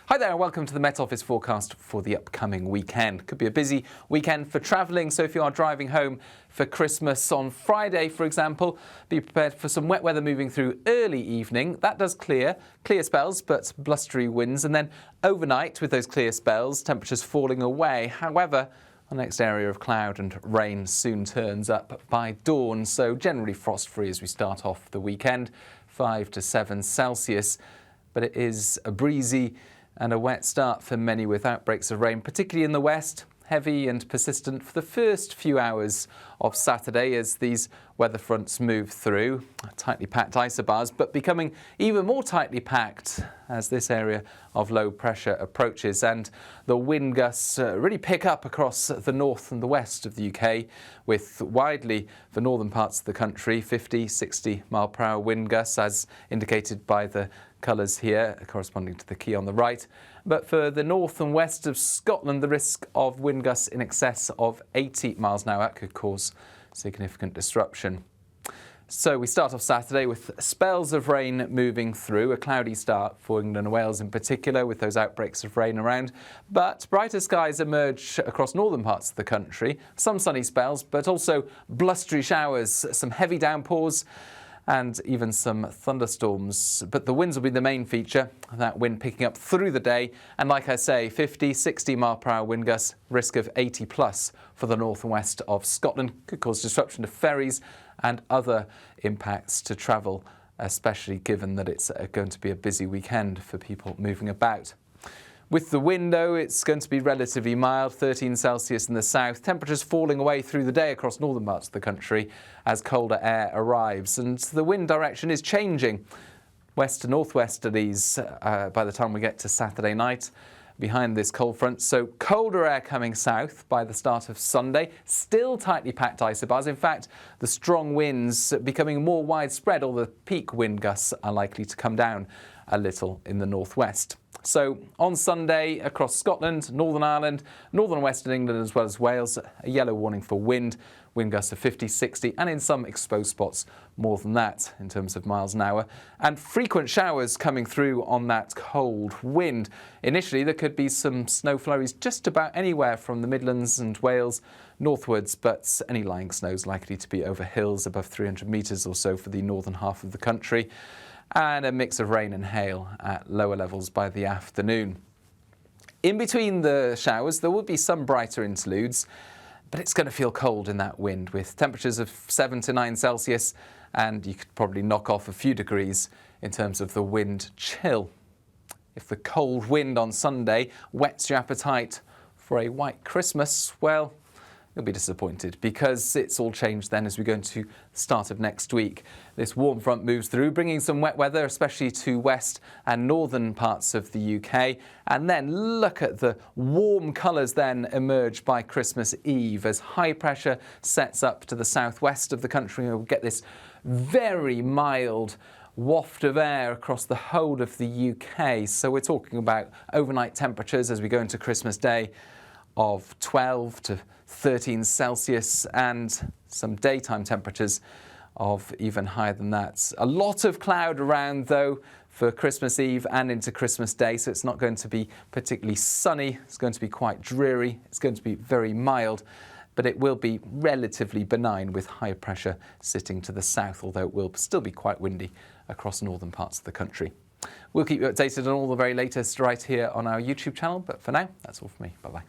Hi there and welcome to the Met Office forecast for the upcoming weekend. Could be a busy weekend for travelling, so if you are driving home for Christmas on Friday, for example, be prepared for some wet weather moving through early evening. That does clear spells but blustery winds, and then overnight with those clear spells, temperatures falling away. However, the next area of cloud and rain soon turns up by dawn, so generally frost-free as we start off the weekend, 5 to 7 Celsius. But it is a breezy and a wet start for many with outbreaks of rain, particularly in the west. Heavy and persistent for the first few hours of Saturday as these weather fronts move through. Tightly packed isobars, but becoming even more tightly packed as this area of low pressure approaches, and the wind gusts really pick up across the north and the west of the UK, with widely for northern parts of the country 50-60 mile per hour wind gusts as indicated by the colours here corresponding to the key on the right. But for the north and west of Scotland, the risk of wind gusts in excess of 80 miles an hour could cause significant disruption. So we start off Saturday with spells of rain moving through, a cloudy start for England and Wales in particular, with those outbreaks of rain around. But brighter skies emerge across northern parts of the country, some sunny spells, but also blustery showers, some heavy downpours, and even some thunderstorms. But the winds will be the main feature, that wind picking up through the day. And like I say, 50-60 mile per hour wind gusts, risk of 80 plus for the north and west of Scotland. Could cause disruption to ferries and other impacts to travel, especially given that it's going to be a busy weekend for people moving about. With the wind, though, it's going to be relatively mild, 13 Celsius in the south. Temperatures falling away through the day across northern parts of the country as colder air arrives. And the wind direction is changing. West to northwesterlies by the time we get to Saturday night behind this cold front. So colder air coming south by the start of Sunday. Still tightly packed isobars. In fact, the strong winds becoming more widespread, or the peak wind gusts are likely to come down a little in the northwest. So on Sunday across Scotland, Northern Ireland, northern and western England as well as Wales, a yellow warning for wind gusts of 50, 60 and in some exposed spots more than that in terms of miles an hour. And frequent showers coming through on that cold wind. Initially there could be some snow flurries just about anywhere from the Midlands and Wales northwards, but any lying snow is likely to be over hills above 300 metres or so for the northern half of the country, and a mix of rain and hail at lower levels by the afternoon. In between the showers, there will be some brighter interludes, but it's going to feel cold in that wind with temperatures of 7 to 9 Celsius, and you could probably knock off a few degrees in terms of the wind chill. If the cold wind on Sunday whets your appetite for a white Christmas, well, you'll be disappointed, because it's all changed then as we go into the start of next week. This warm front moves through, bringing some wet weather, especially to west and northern parts of the UK. And then look at the warm colours then emerge by Christmas Eve as high pressure sets up to the southwest of the country. We'll get this very mild waft of air across the whole of the UK. So we're talking about overnight temperatures as we go into Christmas Day of 12 to 13 Celsius and some daytime temperatures of even higher than that. A lot of cloud around though for Christmas Eve and into Christmas Day, so it's not going to be particularly sunny. It's going to be quite dreary. It's going to be very mild, but it will be relatively benign with high pressure sitting to the south, although it will still be quite windy across northern parts of the country. We'll keep you updated on all the very latest right here on our YouTube channel, but for now, that's all from me. Bye-bye.